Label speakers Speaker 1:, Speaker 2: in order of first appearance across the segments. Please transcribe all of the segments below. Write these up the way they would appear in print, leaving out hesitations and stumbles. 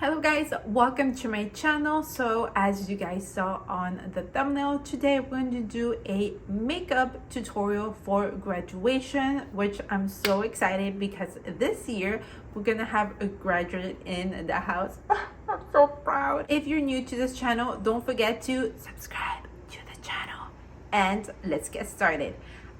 Speaker 1: Hello guys, welcome to my channel. So as you guys saw on the thumbnail, today we're going to do a makeup tutorial for graduation, which I'm so excited because this year we're gonna have a graduate in the house. I'm so proud. If you're new to this channel, don't forget to subscribe to the channel and let's get started.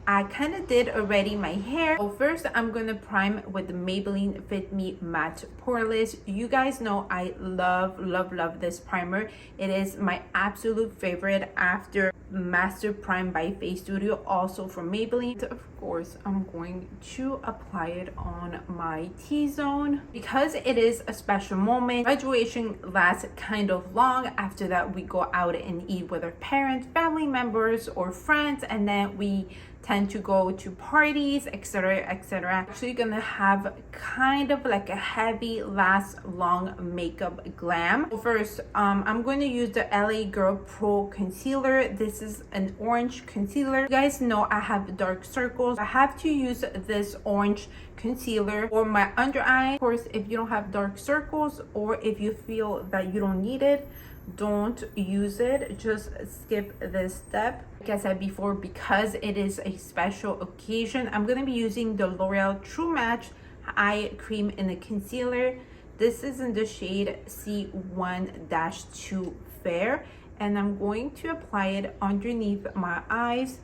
Speaker 1: I kind of did already my hair. So first, I'm going to prime with the Maybelline Fit Me Matte Poreless. You guys know I love this primer. It is my absolute favorite after Master Prime by Face Studio, also from Maybelline. Of course, I'm going to apply it on my T-zone. Because it is a special moment, graduation lasts kind of long. After that, we go out and eat with our parents, family members, or friends, and then we tend to go to parties, etc, etc. Actually gonna have kind of like a heavy last long makeup glam. First, I'm going to use the LA Girl Pro concealer. This is an orange concealer. You guys know I have dark circles. I have to use this orange concealer for my under eye. Of course, if you don't have dark circles or if you feel that you don't need it, don't use it, just skip this step. Like I said before, because it is a special occasion, I'm going to be using the L'Oreal True Match Eye Cream in the concealer. This is in the shade C1-2 Fair, and I'm going to apply it underneath my eyes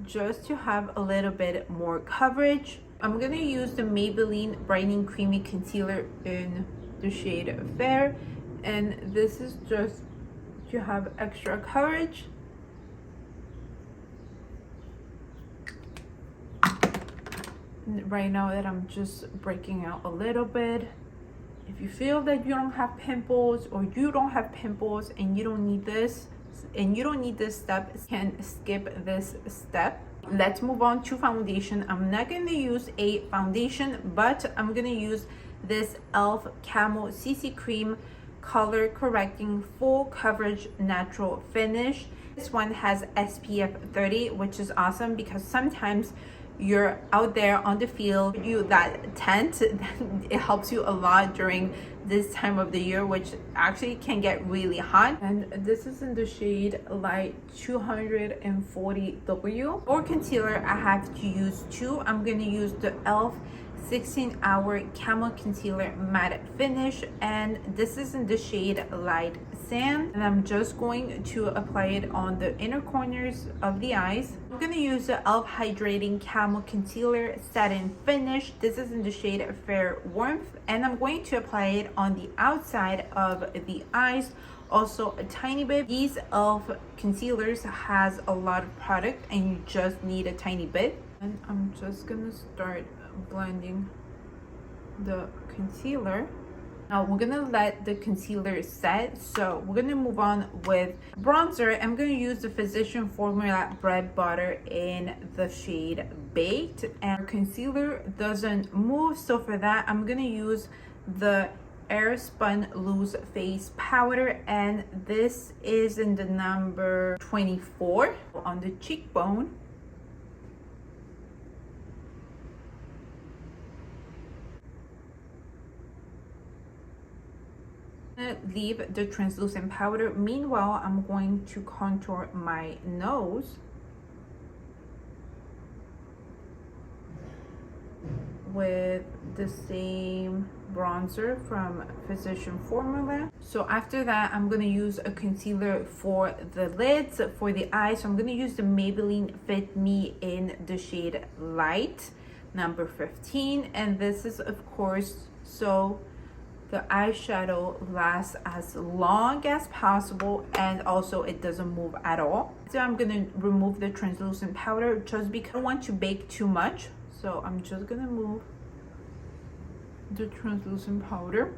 Speaker 1: just to have a little bit more coverage. I'm going to use the Maybelline Brightening Creamy Concealer in the shade Fair, and this is just to have extra coverage. And right now that I'm just breaking out a little bit. If you feel that you don't have pimples or you don't have pimples and you don't need this step, you can skip this step. Let's move on to foundation. I'm not going to use a foundation, but I'm going to use this e.l.f. Camo CC Cream Color Correcting Full Coverage Natural Finish. This one has SPF 30, which is awesome because sometimes you're out there on the field, that tent, it helps you a lot during this time of the year, which actually can get really hot. And this is in the shade Light 240W. For concealer, I have to use two. I'm going to use the e.l.f. 16-Hour Camo Concealer Matte Finish, and this is in the shade Light Sand, and I'm just going to apply it on the inner corners of the eyes. I'm going to use the e.l.f. Hydrating Camo Concealer Satin Finish. This is in the shade Fair Warmth, and I'm going to apply it on the outside of the eyes, also a tiny bit. These e.l.f. concealers has a lot of product and you just need a tiny bit. And I'm just gonna start blending the concealer. Now we're gonna let the concealer set, so we're gonna move on with bronzer. I'm gonna use the Physician Formula Bread Butter in the shade Baked, and concealer doesn't move, so for that I'm gonna use the Airspun Loose Face Powder, and this is in the number 24 on the cheekbone. Leave the translucent powder. Meanwhile, I'm going to contour my nose with the same bronzer from Physician Formula. So after that, I'm going to use a concealer for the lids, for the eyes. So I'm going to use the Maybelline Fit Me in the shade Light, number 15. And this is, of course, so the eyeshadow lasts as long as possible, and also it doesn't move at all. So I'm gonna remove the translucent powder just because I don't want to bake too much. So I'm just gonna move the translucent powder.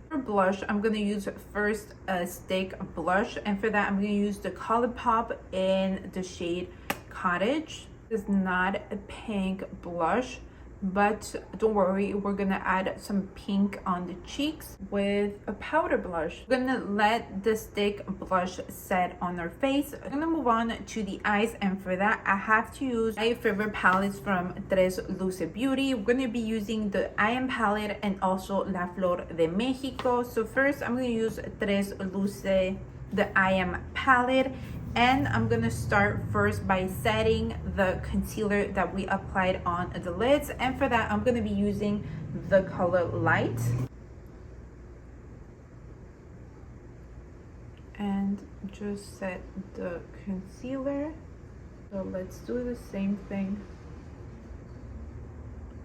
Speaker 1: For blush, I'm gonna use first a stick blush, and for that I'm gonna use the COLORPOP in the shade Cottage. This is not a pink blush. but don't worry, we're gonna add some pink on the cheeks with a powder blush. We're gonna let the stick blush set on our face. I'm gonna move on to the eyes, and for that I have to use my favorite palettes from Tres Luce Beauty. We're gonna be using the I Am palette and also La Flor de Mexico. So first I'm gonna use Tres Luce, the I Am palette, and I'm gonna start first by setting the concealer that we applied on the lids, and for that I'm gonna be using the color Light and just set the concealer. So let's do the same thing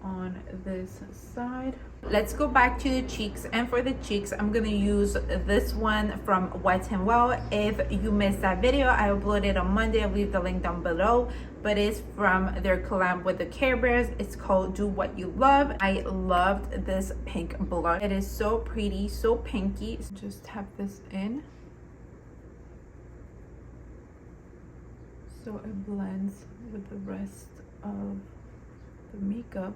Speaker 1: on this side. Let's go back to the cheeks, and for the cheeks I'm gonna use this one from Wet n Well. If you missed that video, I uploaded on Monday. I'll leave the link down below, but it's from their collab with the Care Bears. It's called Do What You Love. I loved this pink blush. It is so pretty, so pinky. Just tap this in so it blends with the rest of the makeup.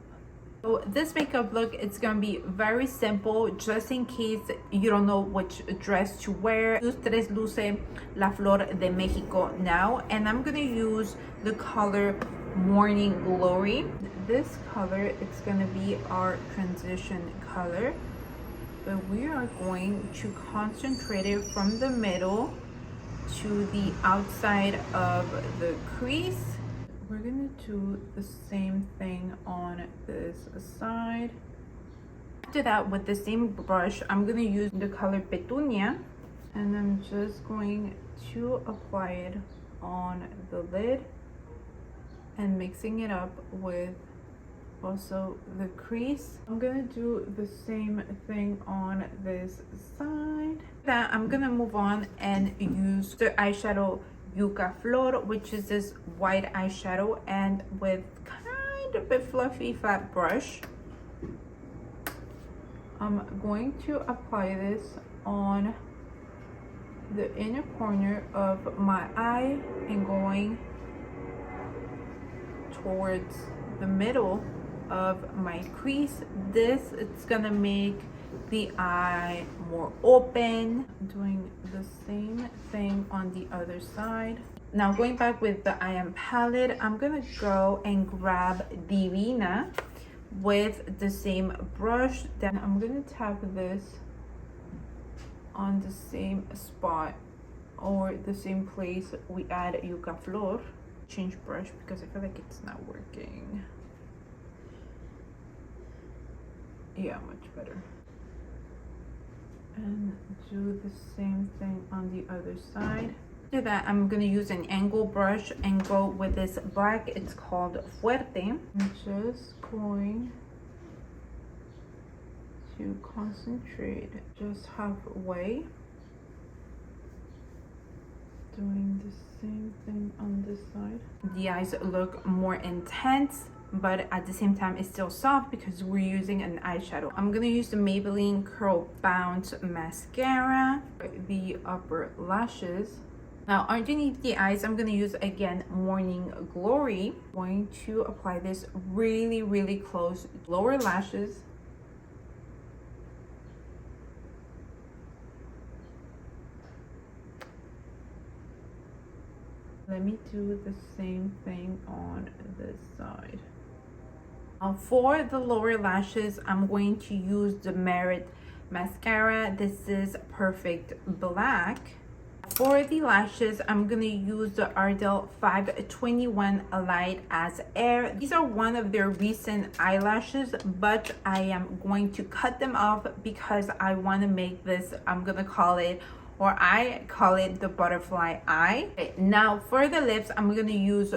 Speaker 1: So this makeup look, it's gonna be very simple, just in case you don't know which dress to wear. Use Tres Luce La Flor de Mexico now, and I'm gonna use the color Morning Glory. This color, it's gonna be our transition color, but we are going to concentrate it from the middle to the outside of the crease. We're gonna do the same thing on this side. After that, with the same brush, I'm gonna use the color Petunia, and I'm just going to apply it on the lid and mixing it up with also the crease. I'm gonna do the same thing on this side. That I'm gonna move on and use the eyeshadow Yuca Flor, which is this white eyeshadow, and with kind of a fluffy fat brush I'm going to apply this on the inner corner of my eye and going towards the middle of my crease. This, it's gonna make the eye more open. Doing the same thing on the other side. Now going back with the I Am palette, I'm gonna go and grab Divina with the same brush. Then I'm gonna tap this on the same spot or the same place we add Yuca Flor. Change brush because I feel like it's not working. Yeah, much better. And do the same thing on the other side. After that, I'm gonna use an angle brush and go with this black. It's called Fuerte. I'm just going to concentrate just halfway. Doing the same thing on this side. The eyes look more intense, but at the same time it's still soft because we're using an eyeshadow. I'm gonna use the Maybelline Curl Bounce mascara for the upper lashes. Now underneath the eyes, I'm gonna use again Morning Glory. I'm going to apply this really close lower lashes. Let me do the same thing on this side. For the lower lashes, I'm going to use the Merit mascara. This is Perfect Black. For the lashes, I'm gonna use the Ardell 521 Light as Air. These are one of their recent eyelashes, but I am going to cut them off because I want to make this, I'm gonna call it, or I call it, the butterfly eye. Okay, now for the lips, I'm gonna use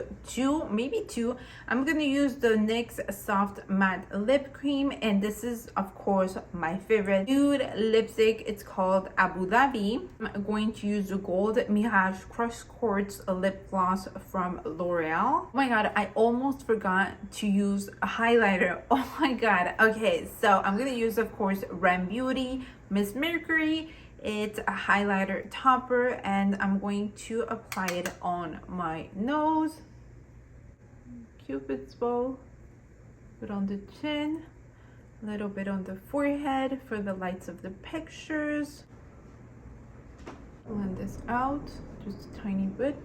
Speaker 1: maybe two. I'm gonna use the NYX Soft Matte Lip Cream, and this is of course my favorite nude lipstick. It's called Abu Dhabi. I'm going to use the Gold Mirage Crush Quartz lip gloss from L'Oreal. Oh my god, I almost forgot to use a highlighter. Oh my god. Okay, so I'm gonna use of course Rem Beauty Miss Mercury. It's a highlighter topper, and I'm going to apply it on my nose. Cupid's bow. Put on the chin, a little bit on the forehead for the lights of the pictures. Blend this out just a tiny bit.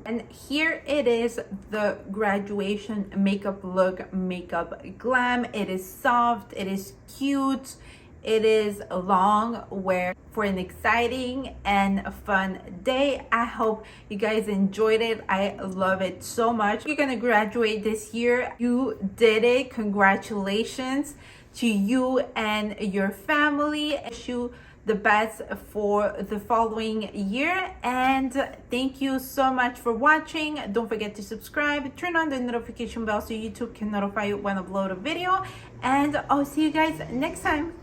Speaker 1: And here it is, the graduation makeup look, makeup glam. It is soft, it is cute, it is long wear for an exciting and fun day. I hope you guys enjoyed it. I love it so much. You're gonna graduate this year. You did it. Congratulations to you and your family. I wish you the best for the following year, and thank you so much for watching. Don't forget to subscribe, turn on the notification bell so YouTube can notify you when I upload a video, and I'll see you guys next time.